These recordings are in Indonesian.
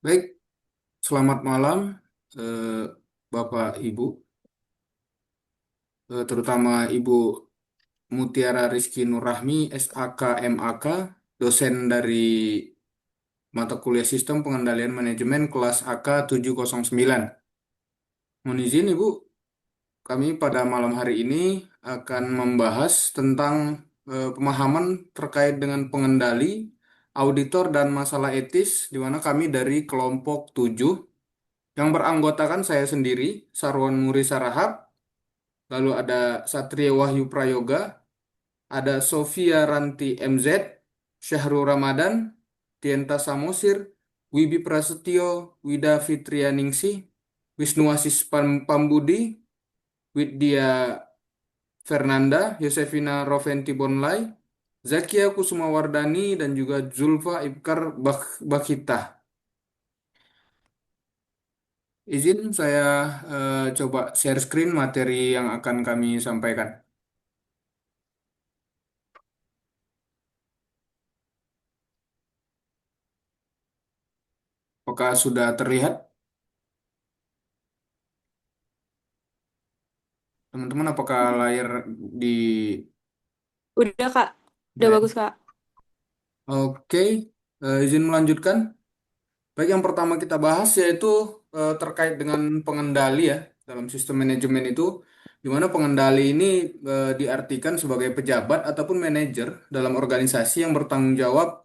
Baik, selamat malam, eh, Bapak Ibu, terutama Ibu Mutiara Rizky Nurrahmi, SAK MAK, dosen dari mata kuliah Sistem Pengendalian Manajemen kelas AK 709. Mohon izin Ibu, kami pada malam hari ini akan membahas tentang pemahaman terkait dengan pengendali, auditor, dan masalah etis, di mana kami dari kelompok 7 yang beranggotakan saya sendiri, Sarwan Muri Sarahap. Lalu ada Satria Wahyu Prayoga, ada Sofia Ranti MZ, Syahrul Ramadan, Tienta Samosir, Wibi Prasetyo, Wida Fitrianingsih, Wisnu Asis Pambudi, Widya Fernanda, Yosefina Roventi Bonlai, Zakia Kusuma Wardani, dan juga Zulfa Ibkar Bakita. Izin saya coba share screen materi yang akan kami sampaikan. Apakah sudah terlihat? Teman-teman, apakah layar di Udah Kak, udah layar? bagus Kak. Oke, izin melanjutkan. Baik, yang pertama kita bahas yaitu terkait dengan pengendali ya dalam sistem manajemen itu, di mana pengendali ini diartikan sebagai pejabat ataupun manajer dalam organisasi yang bertanggung jawab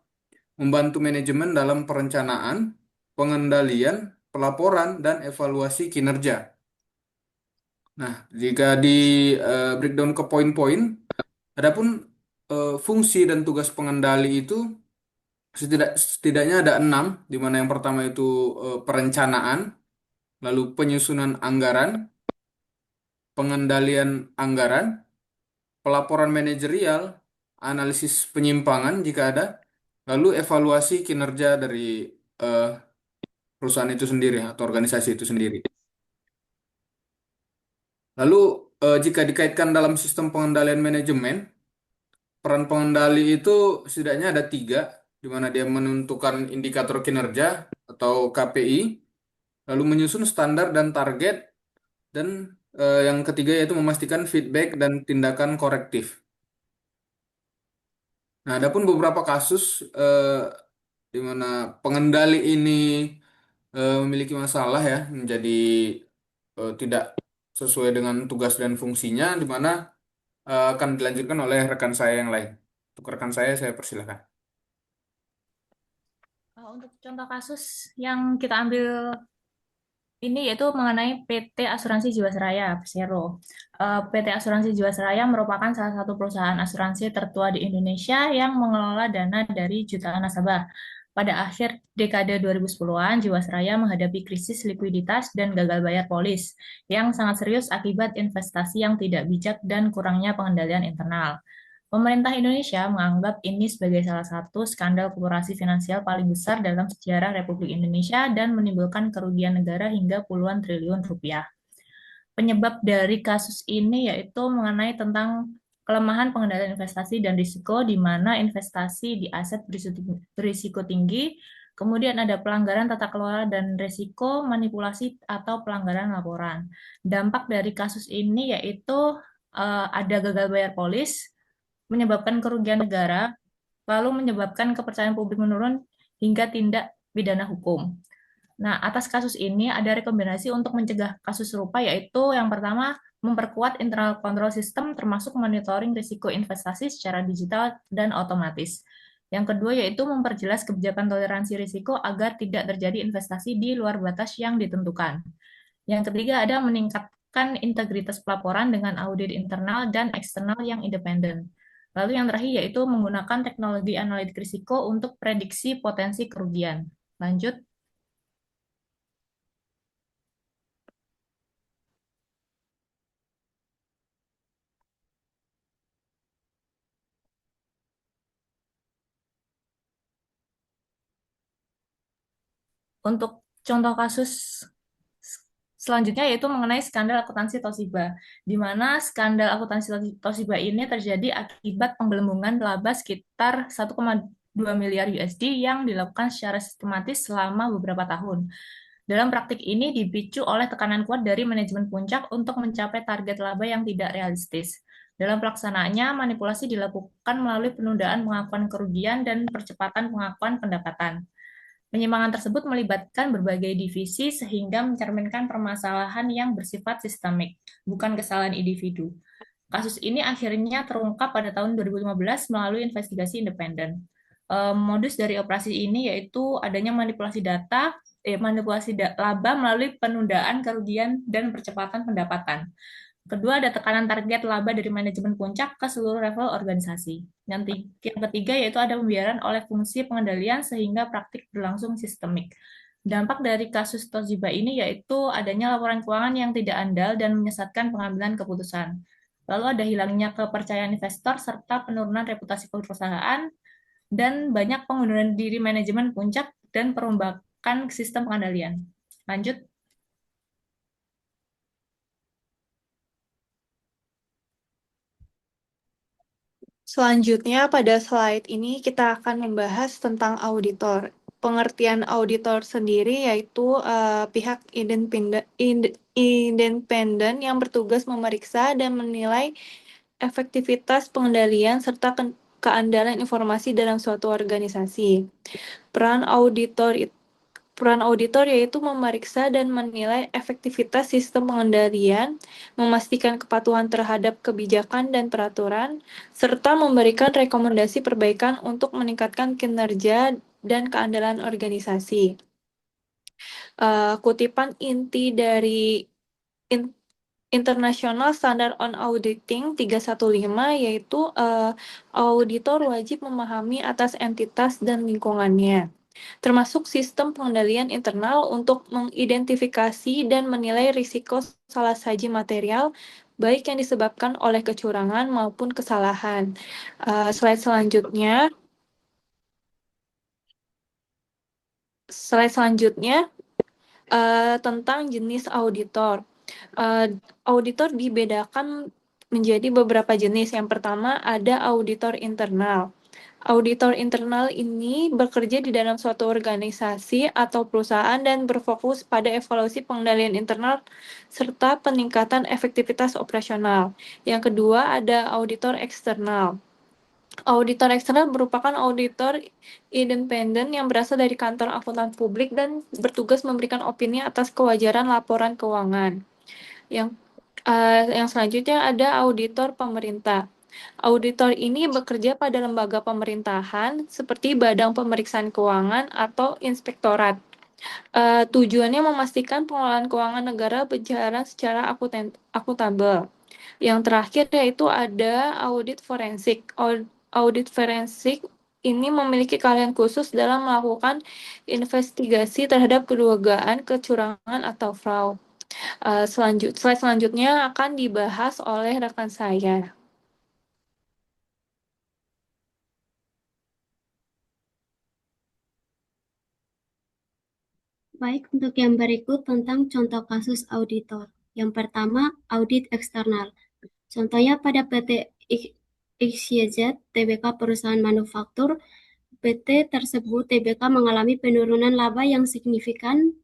membantu manajemen dalam perencanaan, pengendalian, pelaporan, dan evaluasi kinerja. Nah, jika di breakdown ke poin-poin, adapun fungsi dan tugas pengendali itu setidaknya ada 6, di mana yang pertama itu perencanaan, lalu penyusunan anggaran, pengendalian anggaran, pelaporan manajerial, analisis penyimpangan jika ada, lalu evaluasi kinerja dari eh, perusahaan itu sendiri atau organisasi itu sendiri. Lalu jika dikaitkan dalam sistem pengendalian manajemen, peran pengendali itu setidaknya ada 3, di mana dia menentukan indikator kinerja atau KPI, lalu menyusun standar dan target, dan yang ketiga yaitu memastikan feedback dan tindakan korektif. Nah, adapun beberapa kasus di mana pengendali ini memiliki masalah ya, menjadi tidak sesuai dengan tugas dan fungsinya, di mana akan dilanjutkan oleh rekan saya yang lain. Untuk rekan saya persilahkan. Untuk contoh kasus yang kita ambil ini yaitu mengenai PT Asuransi Jiwasraya, Persero. PT Asuransi Jiwasraya merupakan salah satu perusahaan asuransi tertua di Indonesia yang mengelola dana dari jutaan nasabah. Pada akhir dekade 2010-an, Jiwasraya menghadapi krisis likuiditas dan gagal bayar polis yang sangat serius akibat investasi yang tidak bijak dan kurangnya pengendalian internal. Pemerintah Indonesia menganggap ini sebagai salah satu skandal koperasi finansial paling besar dalam sejarah Republik Indonesia dan menimbulkan kerugian negara hingga puluhan triliun rupiah. Penyebab dari kasus ini yaitu mengenai tentang kelemahan pengendalian investasi dan risiko, di mana investasi di aset berisiko tinggi, kemudian ada pelanggaran tata kelola dan risiko, manipulasi atau pelanggaran laporan. Dampak dari kasus ini yaitu ada gagal bayar polis, menyebabkan kerugian negara, lalu menyebabkan kepercayaan publik menurun hingga tindak pidana hukum. Nah, atas kasus ini ada rekomendasi untuk mencegah kasus serupa, yaitu yang pertama, memperkuat internal control system termasuk monitoring risiko investasi secara digital dan otomatis. Yang kedua yaitu memperjelas kebijakan toleransi risiko agar tidak terjadi investasi di luar batas yang ditentukan. Yang ketiga ada meningkatkan integritas pelaporan dengan audit internal dan eksternal yang independen. Lalu yang terakhir yaitu menggunakan teknologi analitik risiko untuk prediksi potensi kerugian. Lanjut. Untuk contoh kasus selanjutnya yaitu mengenai skandal akuntansi Toshiba, di mana skandal akuntansi Toshiba ini terjadi akibat penggelembungan laba sekitar 2 miliar USD yang dilakukan secara sistematis selama beberapa tahun. Dalam praktik ini dipicu oleh tekanan kuat dari manajemen puncak untuk mencapai target laba yang tidak realistis. Dalam pelaksanaannya, manipulasi dilakukan melalui penundaan pengakuan kerugian dan percepatan pengakuan pendapatan. Penyimpangan tersebut melibatkan berbagai divisi sehingga mencerminkan permasalahan yang bersifat sistemik, bukan kesalahan individu. Kasus ini akhirnya terungkap pada tahun 2015 melalui investigasi independen. Modus dari operasi ini yaitu adanya manipulasi laba melalui penundaan kerugian dan percepatan pendapatan. Kedua, ada tekanan target laba dari manajemen puncak ke seluruh level organisasi. Yang ketiga yaitu ada pembiaran oleh fungsi pengendalian sehingga praktik berlangsung sistemik. Dampak dari kasus Toshiba ini yaitu adanya laporan keuangan yang tidak andal dan menyesatkan pengambilan keputusan. Lalu ada hilangnya kepercayaan investor serta penurunan reputasi perusahaan dan banyak pengunduran diri manajemen puncak dan perombakan sistem pengendalian. Lanjut. Selanjutnya, pada slide ini kita akan membahas tentang auditor. Pengertian auditor sendiri yaitu pihak independen yang bertugas memeriksa dan menilai efektivitas pengendalian serta keandalan informasi dalam suatu organisasi. Peran auditor Peran auditor yaitu memeriksa dan menilai efektivitas sistem pengendalian, memastikan kepatuhan terhadap kebijakan dan peraturan, serta memberikan rekomendasi perbaikan untuk meningkatkan kinerja dan keandalan organisasi. Kutipan inti dari International Standard on Auditing 315 yaitu auditor wajib memahami atas entitas dan lingkungannya, termasuk sistem pengendalian internal untuk mengidentifikasi dan menilai risiko salah saji material, baik yang disebabkan oleh kecurangan maupun kesalahan. Slide selanjutnya tentang jenis auditor. Auditor dibedakan menjadi beberapa jenis. Yang pertama ada auditor internal. Auditor internal ini bekerja di dalam suatu organisasi atau perusahaan dan berfokus pada evaluasi pengendalian internal serta peningkatan efektivitas operasional. Yang kedua ada auditor eksternal. Auditor eksternal merupakan auditor independen yang berasal dari kantor akuntan publik dan bertugas memberikan opini atas kewajaran laporan keuangan. Yang selanjutnya ada auditor pemerintah. Auditor ini bekerja pada lembaga pemerintahan seperti Badan Pemeriksaan Keuangan atau Inspektorat. Tujuannya memastikan pengelolaan keuangan negara berjalan secara akuntabel. Yang terakhir yaitu ada audit forensik. Audit forensik ini memiliki keahlian khusus dalam melakukan investigasi terhadap kedugaan kecurangan atau fraud. Slide selanjutnya akan dibahas oleh rekan saya. Baik, untuk yang berikut tentang contoh kasus auditor. Yang pertama, audit eksternal. Contohnya pada PT XYZ Tbk perusahaan manufaktur, PT tersebut Tbk mengalami penurunan laba yang signifikan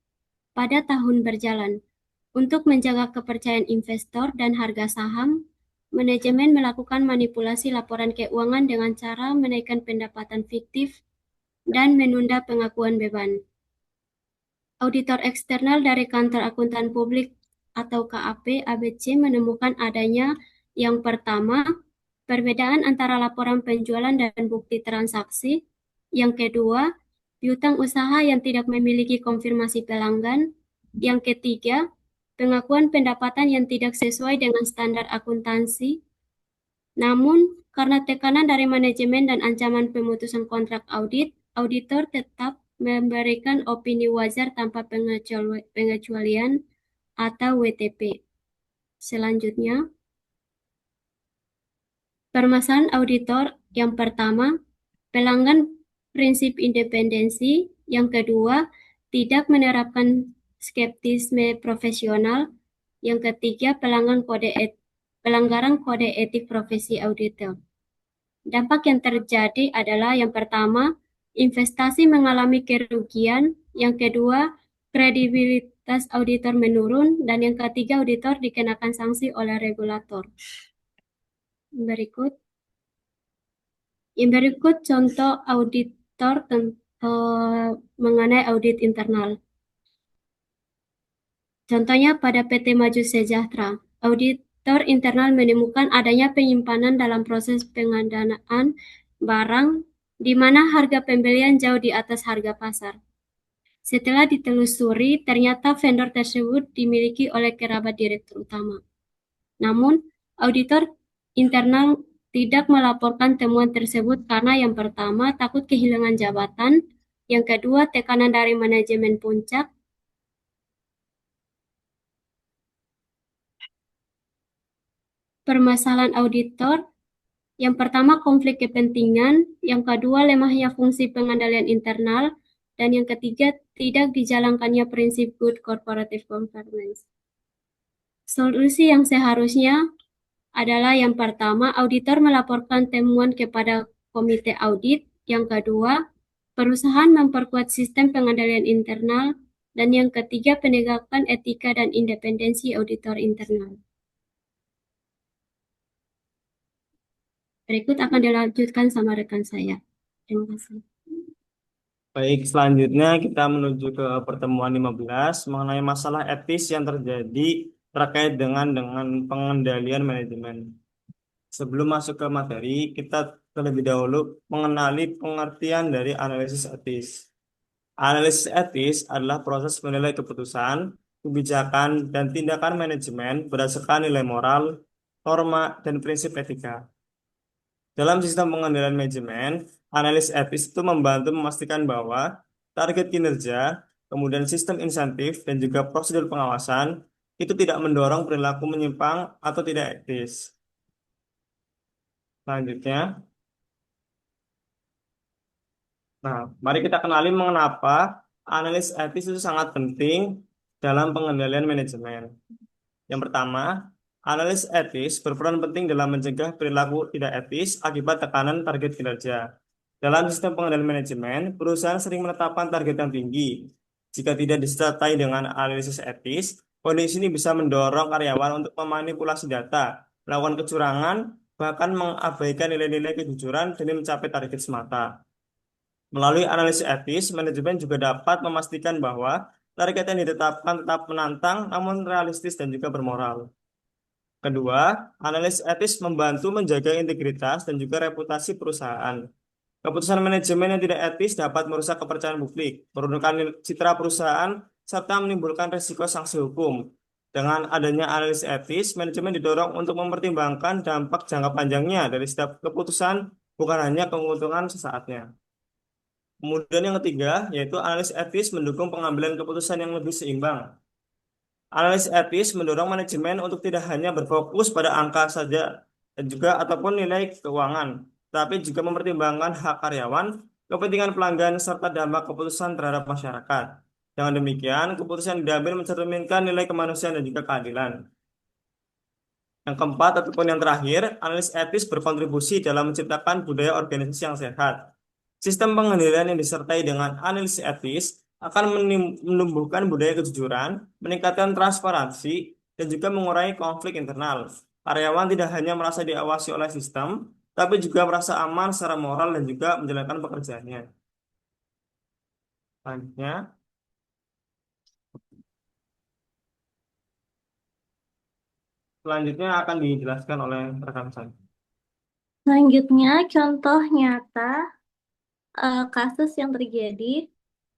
pada tahun berjalan. Untuk menjaga kepercayaan investor dan harga saham, manajemen melakukan manipulasi laporan keuangan dengan cara menaikkan pendapatan fiktif dan menunda pengakuan beban. Auditor eksternal dari Kantor Akuntan Publik atau KAP ABC menemukan adanya yang pertama, perbedaan antara laporan penjualan dan bukti transaksi. Yang kedua, piutang usaha yang tidak memiliki konfirmasi pelanggan. Yang ketiga, pengakuan pendapatan yang tidak sesuai dengan standar akuntansi. Namun, karena tekanan dari manajemen dan ancaman pemutusan kontrak audit, auditor tetap memberikan opini wajar tanpa pengecualian atau WTP. Selanjutnya, permasalahan auditor yang pertama, pelanggan prinsip independensi. Yang kedua, tidak menerapkan skeptisme profesional. Yang ketiga, pelanggaran kode etik profesi auditor. Dampak yang terjadi adalah yang pertama, investasi mengalami kerugian. Yang kedua, kredibilitas auditor menurun. Dan yang ketiga, auditor dikenakan sanksi oleh regulator. Yang berikut contoh auditor mengenai audit internal. Contohnya pada PT Maju Sejahtera, auditor internal menemukan adanya penyimpanan dalam proses pengadaan barang di mana harga pembelian jauh di atas harga pasar. Setelah ditelusuri, ternyata vendor tersebut dimiliki oleh kerabat direktur utama. Namun, auditor internal tidak melaporkan temuan tersebut karena yang pertama, takut kehilangan jabatan, yang kedua, tekanan dari manajemen puncak, permasalahan auditor, yang pertama konflik kepentingan, yang kedua lemahnya fungsi pengendalian internal, dan yang ketiga tidak dijalankannya prinsip good corporative governance. Solusi yang seharusnya adalah yang pertama, auditor melaporkan temuan kepada komite audit, yang kedua, perusahaan memperkuat sistem pengendalian internal, dan yang ketiga, penegakan etika dan independensi auditor internal. Berikut akan dilanjutkan sama rekan saya. Terima kasih. Baik, selanjutnya kita menuju ke pertemuan 15 mengenai masalah etis yang terjadi terkait dengan pengendalian manajemen. Sebelum masuk ke materi, kita terlebih dahulu mengenali pengertian dari analisis etis. Analisis etis adalah proses menilai keputusan, kebijakan, dan tindakan manajemen berdasarkan nilai moral, norma, dan prinsip etika. Dalam sistem pengendalian manajemen, analis etis itu membantu memastikan bahwa target kinerja, kemudian sistem insentif, dan juga prosedur pengawasan itu tidak mendorong perilaku menyimpang atau tidak etis. Selanjutnya, nah, mari kita kenali mengapa analis etis itu sangat penting dalam pengendalian manajemen. Yang pertama, analis etis berperan penting dalam mencegah perilaku tidak etis akibat tekanan target kinerja. Dalam sistem pengendalian manajemen, perusahaan sering menetapkan target yang tinggi. Jika tidak disertai dengan analisis etis, kondisi ini bisa mendorong karyawan untuk memanipulasi data, melakukan kecurangan, bahkan mengabaikan nilai-nilai kejujuran demi mencapai target semata. Melalui analisis etis, manajemen juga dapat memastikan bahwa target yang ditetapkan tetap menantang, namun realistis dan juga bermoral. Kedua, analis etis membantu menjaga integritas dan juga reputasi perusahaan. Keputusan manajemen yang tidak etis dapat merusak kepercayaan publik, menurunkan citra perusahaan, serta menimbulkan risiko sanksi hukum. Dengan adanya analisis etis, manajemen didorong untuk mempertimbangkan dampak jangka panjangnya dari setiap keputusan, bukan hanya keuntungan sesaatnya. Kemudian yang ketiga, yaitu analis etis mendukung pengambilan keputusan yang lebih seimbang. Analis etis mendorong manajemen untuk tidak hanya berfokus pada angka saja dan juga ataupun nilai keuangan, tapi juga mempertimbangkan hak karyawan, kepentingan pelanggan, serta dampak keputusan terhadap masyarakat. Dengan demikian, keputusan yang diambil mencerminkan nilai kemanusiaan dan juga keadilan. Yang keempat ataupun yang terakhir, analis etis berkontribusi dalam menciptakan budaya organisasi yang sehat. Sistem pengendalian yang disertai dengan analisis etis akan menumbuhkan budaya kejujuran, meningkatkan transparansi, dan juga mengurangi konflik internal. Karyawan tidak hanya merasa diawasi oleh sistem, tapi juga merasa aman secara moral dan juga menjalankan pekerjaannya. Selanjutnya, akan dijelaskan oleh rekan saya. Selanjutnya, contoh nyata kasus yang terjadi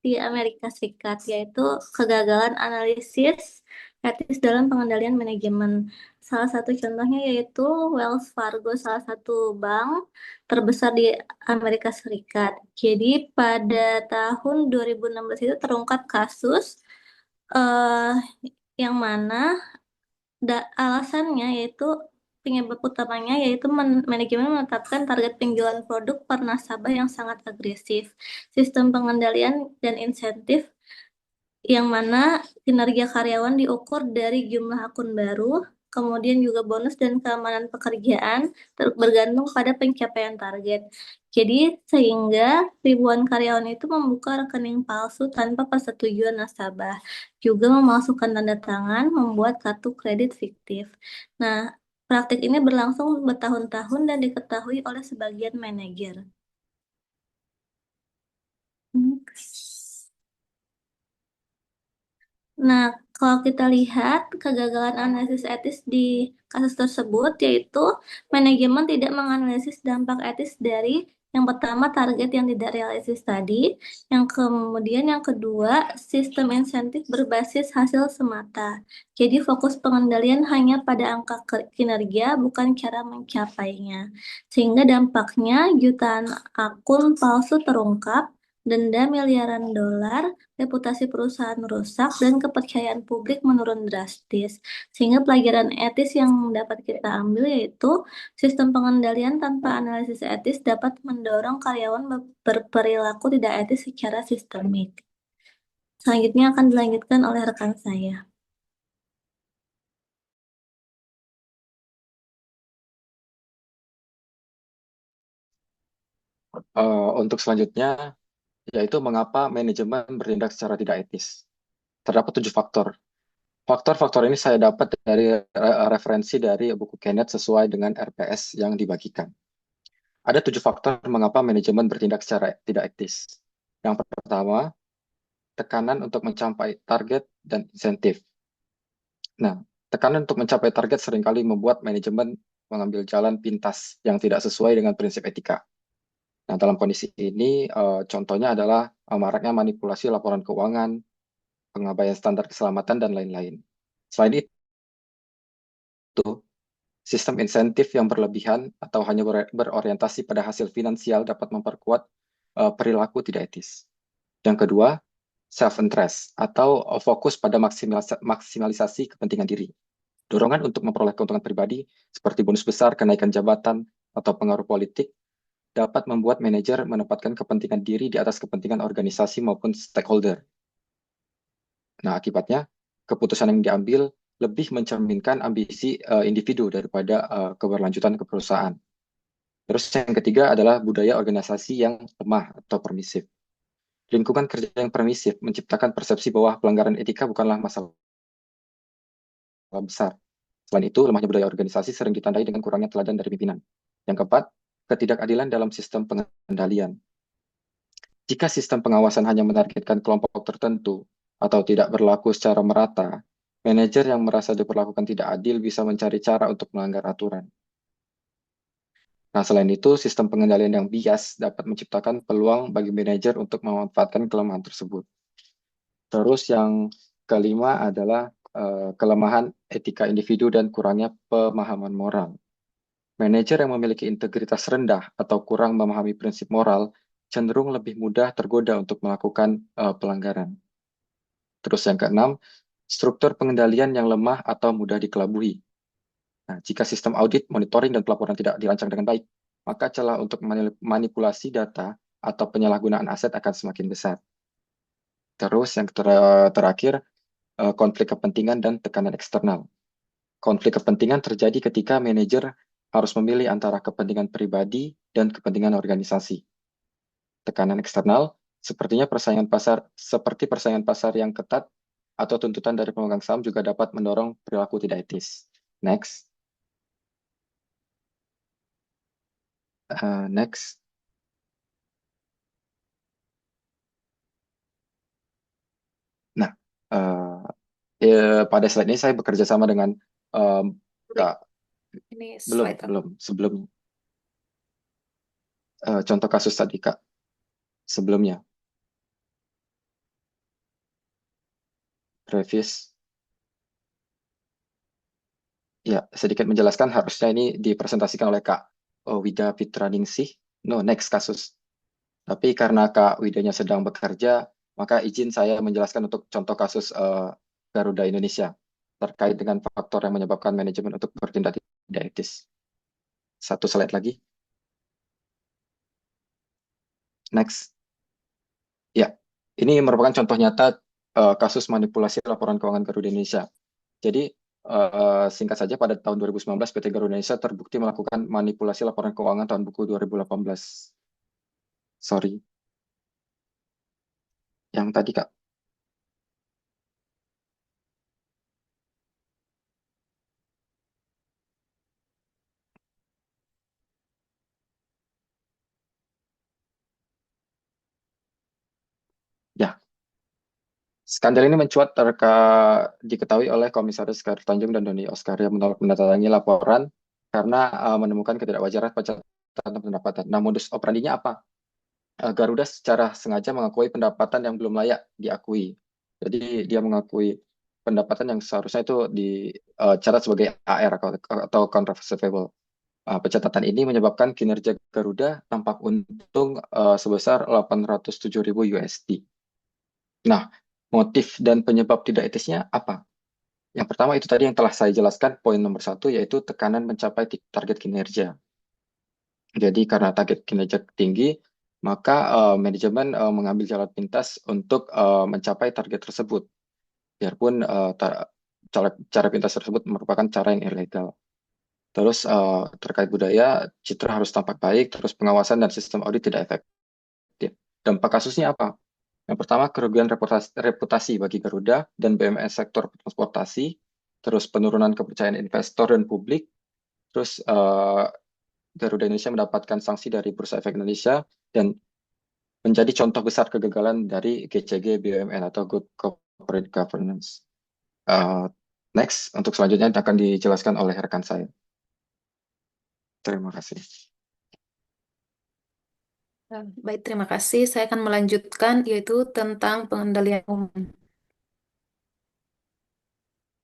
di Amerika Serikat, yaitu kegagalan analisis etis dalam pengendalian manajemen. Salah satu contohnya yaitu Wells Fargo, salah satu bank terbesar di Amerika Serikat. Jadi pada tahun 2016 itu terungkap kasus yang mana alasannya yaitu penyebab utamanya yaitu manajemen menetapkan target penjualan produk per nasabah yang sangat agresif, sistem pengendalian dan insentif yang mana kinerja karyawan diukur dari jumlah akun baru, kemudian juga bonus dan keamanan pekerjaan bergantung pada pencapaian target. Jadi sehingga ribuan karyawan itu membuka rekening palsu tanpa persetujuan nasabah, juga memasukkan tanda tangan, membuat kartu kredit fiktif. Nah, praktik ini berlangsung bertahun-tahun dan diketahui oleh sebagian manajer. Nah, kalau kita lihat kegagalan analisis etis di kasus tersebut, yaitu manajemen tidak menganalisis dampak etis dari yang pertama target yang tidak realistis tadi, yang kemudian yang kedua sistem insentif berbasis hasil semata. Jadi fokus pengendalian hanya pada angka kinerja, bukan cara mencapainya. Sehingga dampaknya jutaan akun palsu terungkap, denda miliaran dolar, reputasi perusahaan rusak, dan kepercayaan publik menurun drastis. Sehingga pelajaran etis yang dapat kita ambil yaitu sistem pengendalian tanpa analisis etis dapat mendorong karyawan berperilaku tidak etis secara sistemik. Selanjutnya akan dilanjutkan oleh rekan saya. Untuk selanjutnya, yaitu mengapa manajemen bertindak secara tidak etis. Terdapat 7 faktor. Faktor-faktor ini saya dapat dari referensi dari buku Kenneth sesuai dengan RPS yang dibagikan. Ada 7 faktor mengapa manajemen bertindak secara tidak etis. Yang pertama, tekanan untuk mencapai target dan insentif. Nah, tekanan untuk mencapai target seringkali membuat manajemen mengambil jalan pintas yang tidak sesuai dengan prinsip etika. Nah, dalam kondisi ini, contohnya adalah maraknya manipulasi laporan keuangan, pengabaian standar keselamatan, dan lain-lain. Selain itu, sistem insentif yang berlebihan atau hanya berorientasi pada hasil finansial dapat memperkuat perilaku tidak etis. Yang kedua, self-interest atau fokus pada maksimalisasi kepentingan diri. Dorongan untuk memperoleh keuntungan pribadi seperti bonus besar, kenaikan jabatan, atau pengaruh politik dapat membuat manajer menempatkan kepentingan diri di atas kepentingan organisasi maupun stakeholder. Nah, akibatnya, keputusan yang diambil lebih mencerminkan ambisi individu daripada keberlanjutan ke perusahaan. Terus yang ketiga adalah budaya organisasi yang lemah atau permisif. Lingkungan kerja yang permisif menciptakan persepsi bahwa pelanggaran etika bukanlah masalah besar. Selain itu, lemahnya budaya organisasi sering ditandai dengan kurangnya teladan dari pimpinan. Yang keempat, ketidakadilan dalam sistem pengendalian. Jika sistem pengawasan hanya menargetkan kelompok tertentu atau tidak berlaku secara merata, manajer yang merasa diperlakukan tidak adil bisa mencari cara untuk melanggar aturan. Nah, selain itu, sistem pengendalian yang bias dapat menciptakan peluang bagi manajer untuk memanfaatkan kelemahan tersebut. Terus yang kelima adalah kelemahan etika individu dan kurangnya pemahaman moral. Manajer yang memiliki integritas rendah atau kurang memahami prinsip moral cenderung lebih mudah tergoda untuk melakukan pelanggaran. Terus yang keenam, struktur pengendalian yang lemah atau mudah dikelabui. Nah, jika sistem audit, monitoring, dan pelaporan tidak dirancang dengan baik, maka celah untuk manipulasi data atau penyalahgunaan aset akan semakin besar. Terus yang terakhir, konflik kepentingan dan tekanan eksternal. Konflik kepentingan terjadi ketika manajer harus memilih antara kepentingan pribadi dan kepentingan organisasi. Tekanan eksternal seperti persaingan pasar yang ketat atau tuntutan dari pemegang saham juga dapat mendorong perilaku tidak etis. Next. Next. Nah, pada slide ini saya bekerja sama dengan Kak. Ini slide Sebelum contoh kasus tadi, Kak. Sebelumnya. Previous. Ya, sedikit menjelaskan, harusnya ini dipresentasikan oleh Kak Wida Fitraningsih. No, next kasus. Tapi karena Kak Widanya sedang bekerja, maka izin saya menjelaskan untuk contoh kasus Garuda Indonesia terkait dengan faktor yang menyebabkan manajemen untuk bertindak tidak etis. Satu slide lagi. Next. Ya, ini merupakan contoh nyata kasus manipulasi laporan keuangan Garuda Indonesia. Jadi, Singkat saja, pada tahun 2019 PT Garuda Indonesia terbukti melakukan manipulasi laporan keuangan tahun buku 2018. Sorry, yang tadi Kak. Ya, skandal ini mencuat diketahui oleh Komisaris Khairul Tanjung dan Doni Oscar yang menolak menandatangani laporan karena menemukan ketidakwajaran pencatatan pendapatan. Nah, modus operandinya apa? Garuda secara sengaja mengakui pendapatan yang belum layak diakui. Jadi dia mengakui pendapatan yang seharusnya itu dicatat sebagai AR atau account receivable. Pencatatan ini menyebabkan kinerja Garuda tampak untung sebesar 807.000 USD. Nah, motif dan penyebab tidak etisnya apa? Yang pertama itu tadi yang telah saya jelaskan, poin nomor 1, yaitu tekanan mencapai target kinerja. Jadi karena target kinerja tinggi, maka manajemen mengambil jalan pintas untuk mencapai target tersebut. Biarpun cara pintas tersebut merupakan cara yang ilegal. Terus terkait budaya, citra harus tampak baik, terus pengawasan dan sistem audit tidak efektif. Dampak kasusnya apa? Yang pertama, kerugian reputasi bagi Garuda dan BUMN sektor transportasi, terus penurunan kepercayaan investor dan publik, terus Garuda Indonesia mendapatkan sanksi dari Bursa Efek Indonesia dan menjadi contoh besar kegagalan dari GCG BUMN atau Good Corporate Governance. Next, untuk selanjutnya akan dijelaskan oleh rekan saya. Terima kasih. Baik, terima kasih. Saya akan melanjutkan yaitu tentang pengendalian umum.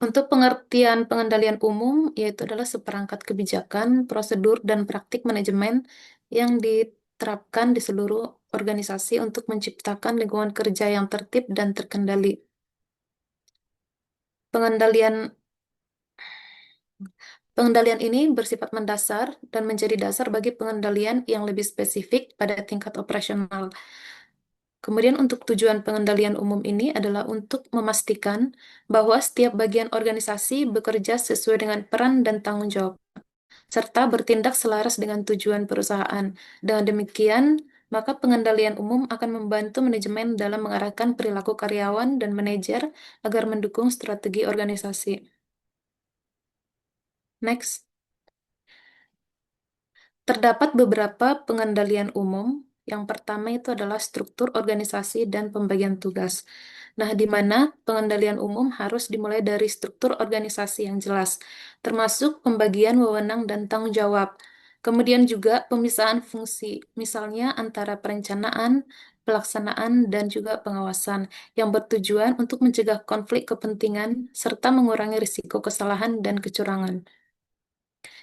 Untuk pengertian pengendalian umum, yaitu adalah seperangkat kebijakan, prosedur, dan praktik manajemen yang diterapkan di seluruh organisasi untuk menciptakan lingkungan kerja yang tertib dan terkendali. Pengendalian Pengendalian ini bersifat mendasar dan menjadi dasar bagi pengendalian yang lebih spesifik pada tingkat operasional. Kemudian untuk tujuan pengendalian umum ini adalah untuk memastikan bahwa setiap bagian organisasi bekerja sesuai dengan peran dan tanggung jawab, serta bertindak selaras dengan tujuan perusahaan. Dengan demikian, maka pengendalian umum akan membantu manajemen dalam mengarahkan perilaku karyawan dan manajer agar mendukung strategi organisasi. Next. Terdapat beberapa pengendalian umum. Yang pertama itu adalah struktur organisasi dan pembagian tugas. Nah, di mana pengendalian umum harus dimulai dari struktur organisasi yang jelas, termasuk pembagian wewenang dan tanggung jawab. Kemudian juga pemisahan fungsi, misalnya antara perencanaan, pelaksanaan, dan juga pengawasan, yang bertujuan untuk mencegah konflik kepentingan serta mengurangi risiko kesalahan dan kecurangan.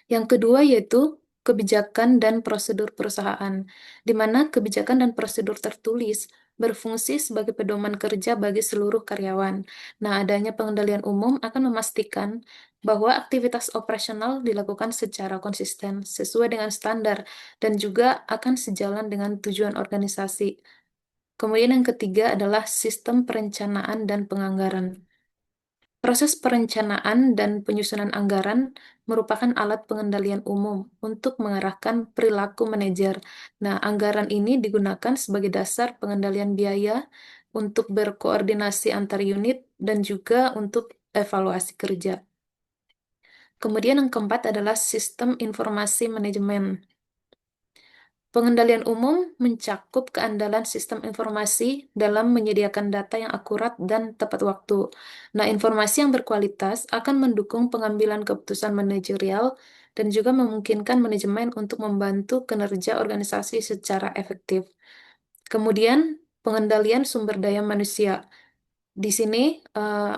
Yang kedua yaitu kebijakan dan prosedur perusahaan, di mana kebijakan dan prosedur tertulis berfungsi sebagai pedoman kerja bagi seluruh karyawan. Nah, adanya pengendalian umum akan memastikan bahwa aktivitas operasional dilakukan secara konsisten, sesuai dengan standar, dan juga akan sejalan dengan tujuan organisasi. Kemudian yang ketiga adalah sistem perencanaan dan penganggaran. Proses perencanaan dan penyusunan anggaran merupakan alat pengendalian umum untuk mengarahkan perilaku manajer. Nah, anggaran ini digunakan sebagai dasar pengendalian biaya untuk berkoordinasi antar unit dan juga untuk evaluasi kerja. Kemudian yang keempat adalah sistem informasi manajemen. Pengendalian umum mencakup keandalan sistem informasi dalam menyediakan data yang akurat dan tepat waktu. Nah, informasi yang berkualitas akan mendukung pengambilan keputusan manajerial dan juga memungkinkan manajemen untuk membantu kinerja organisasi secara efektif. Kemudian, pengendalian sumber daya manusia. Di sini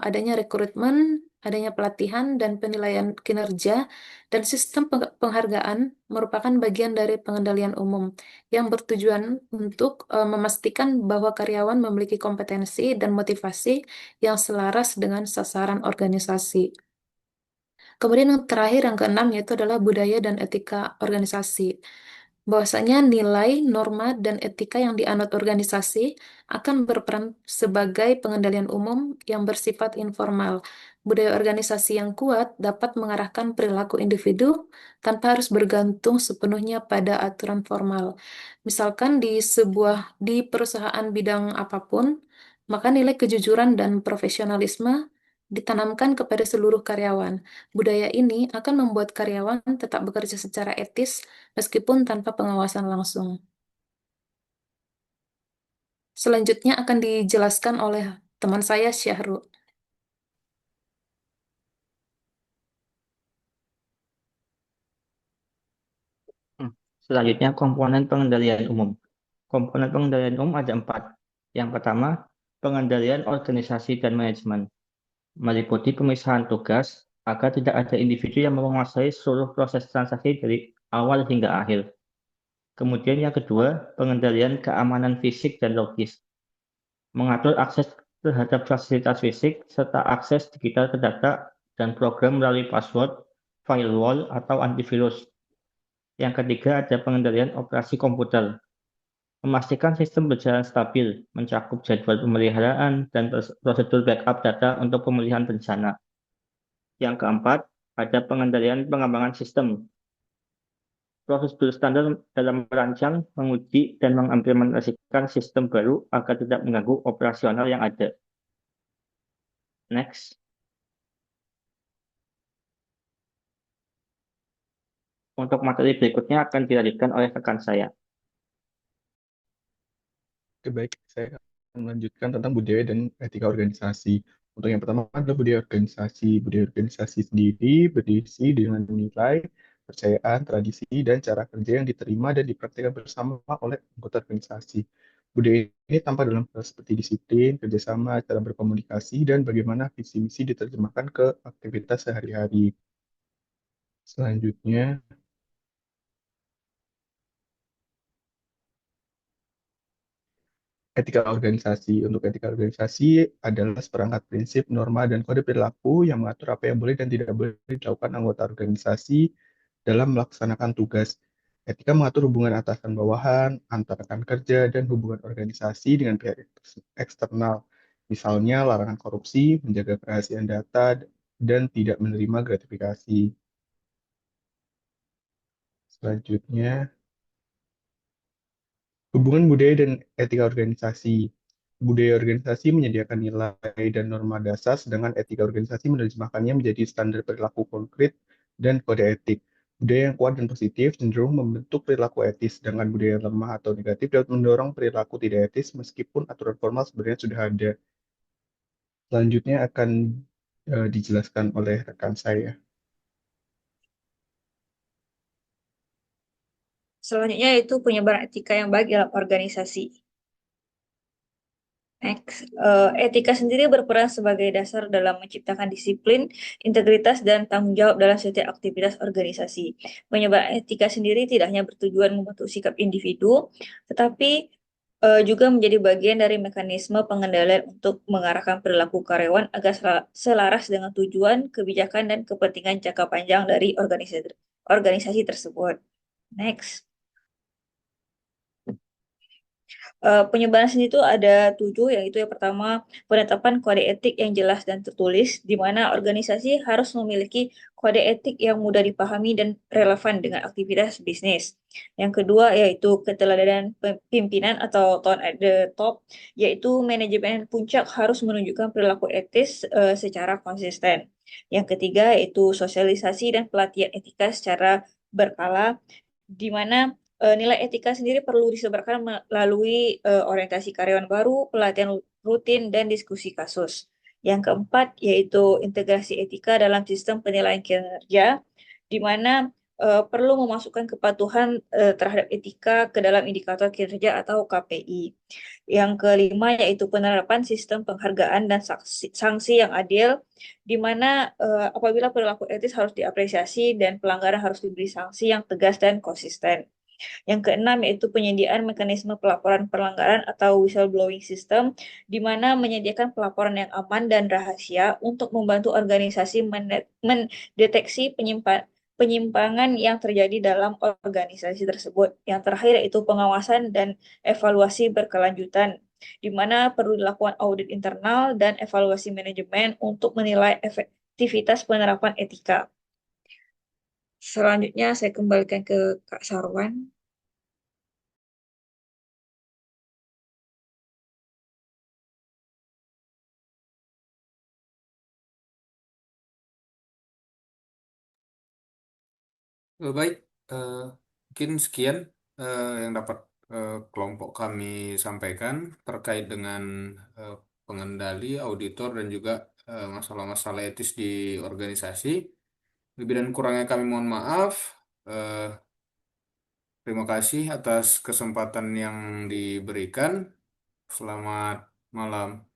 adanya rekrutmen, adanya pelatihan dan penilaian kinerja, dan sistem penghargaan merupakan bagian dari pengendalian umum yang bertujuan untuk memastikan bahwa karyawan memiliki kompetensi dan motivasi yang selaras dengan sasaran organisasi. Kemudian yang terakhir, yang keenam, yaitu adalah budaya dan etika organisasi. bahwasanya nilai, norma, dan etika yang dianut organisasi akan berperan sebagai pengendalian umum yang bersifat informal. Budaya organisasi yang kuat dapat mengarahkan perilaku individu tanpa harus bergantung sepenuhnya pada aturan formal. Misalkan di perusahaan bidang apapun, maka nilai kejujuran dan profesionalisme ditanamkan kepada seluruh karyawan. Budaya ini akan membuat karyawan tetap bekerja secara etis meskipun tanpa pengawasan langsung. Selanjutnya akan dijelaskan oleh teman saya, Syahrul. Selanjutnya, komponen pengendalian umum. Komponen pengendalian umum ada 4. Yang pertama, pengendalian organisasi dan manajemen. Meliputi pemisahan tugas agar tidak ada individu yang menguasai seluruh proses transaksi dari awal hingga akhir. Kemudian yang kedua, pengendalian keamanan fisik dan logis. Mengatur akses terhadap fasilitas fisik serta akses digital ke data dan program melalui password, firewall, atau antivirus. Yang ketiga ada pengendalian operasi komputer. Memastikan sistem berjalan stabil, mencakup jadwal pemeliharaan dan prosedur backup data untuk pemulihan bencana. Yang keempat, ada pengendalian pengembangan sistem. Prosedur standar dalam merancang, menguji, dan mengimplementasikan sistem baru agar tidak mengganggu operasional yang ada. Next. Untuk materi berikutnya akan dilanjutkan oleh rekan saya. Oke, baik, saya akan melanjutkan tentang budaya dan etika organisasi. Untuk yang pertama adalah budaya organisasi. Budaya organisasi sendiri berisi dengan nilai, kepercayaan, tradisi, dan cara kerja yang diterima dan dipraktikkan bersama oleh anggota organisasi. Budaya ini tampak dalam hal seperti disiplin, kerjasama, cara berkomunikasi, dan bagaimana visi misi diterjemahkan ke aktivitas sehari-hari. Selanjutnya, etika organisasi. Untuk etika organisasi adalah seperangkat prinsip, norma, dan kode perilaku yang mengatur apa yang boleh dan tidak boleh dilakukan anggota organisasi dalam melaksanakan tugas. Etika mengatur hubungan atasan bawahan, antar rekan kerja, dan hubungan organisasi dengan pihak eksternal. Misalnya larangan korupsi, menjaga kerahasiaan data, dan tidak menerima gratifikasi. Selanjutnya, hubungan budaya dan etika organisasi. Budaya organisasi menyediakan nilai dan norma dasar, sedangkan etika organisasi menerjemahkannya menjadi standar perilaku konkret dan kode etik. Budaya yang kuat dan positif cenderung membentuk perilaku etis, sedangkan budaya yang lemah atau negatif dapat mendorong perilaku tidak etis meskipun aturan formal sebenarnya sudah ada. Selanjutnya akan dijelaskan oleh rekan saya. Selanjutnya yaitu penyebaran etika yang baik dalam organisasi. Next, etika sendiri berperan sebagai dasar dalam menciptakan disiplin, integritas, dan tanggung jawab dalam setiap aktivitas organisasi. Penyebaran etika sendiri tidak hanya bertujuan membentuk sikap individu, tetapi juga menjadi bagian dari mekanisme pengendalian untuk mengarahkan perilaku karyawan agar selaras dengan tujuan, kebijakan, dan kepentingan jangka panjang dari organisasi tersebut. Next. Penyebaran seni itu ada 7, yaitu yang pertama penetapan kode etik yang jelas dan tertulis, di mana organisasi harus memiliki kode etik yang mudah dipahami dan relevan dengan aktivitas bisnis. Yang kedua yaitu keteladanan pimpinan atau tone at the top, yaitu manajemen puncak harus menunjukkan perilaku etis secara konsisten. Yang ketiga yaitu sosialisasi dan pelatihan etika secara berkala, di mana nilai etika sendiri perlu disebarkan melalui orientasi karyawan baru, pelatihan rutin, dan diskusi kasus. Yang keempat yaitu integrasi etika dalam sistem penilaian kinerja, di mana perlu memasukkan kepatuhan terhadap etika ke dalam indikator kinerja atau KPI. Yang kelima yaitu penerapan sistem penghargaan dan sanksi yang adil, di mana apabila perilaku etis harus diapresiasi dan pelanggaran harus diberi sanksi yang tegas dan konsisten. Yang keenam yaitu penyediaan mekanisme pelaporan pelanggaran atau whistleblowing system, di mana menyediakan pelaporan yang aman dan rahasia untuk membantu organisasi mendeteksi penyimpangan yang terjadi dalam organisasi tersebut. Yang terakhir yaitu pengawasan dan evaluasi berkelanjutan, di mana perlu dilakukan audit internal dan evaluasi manajemen untuk menilai efektivitas penerapan etika. Selanjutnya saya kembalikan ke Kak Sarwan. Baik, eh, mungkin sekian yang dapat kelompok kami sampaikan terkait dengan eh, pengendali, auditor, dan juga masalah-masalah etis di organisasi. Lebih dan kurangnya kami mohon maaf. Eh, Terima kasih atas kesempatan yang diberikan. Selamat malam.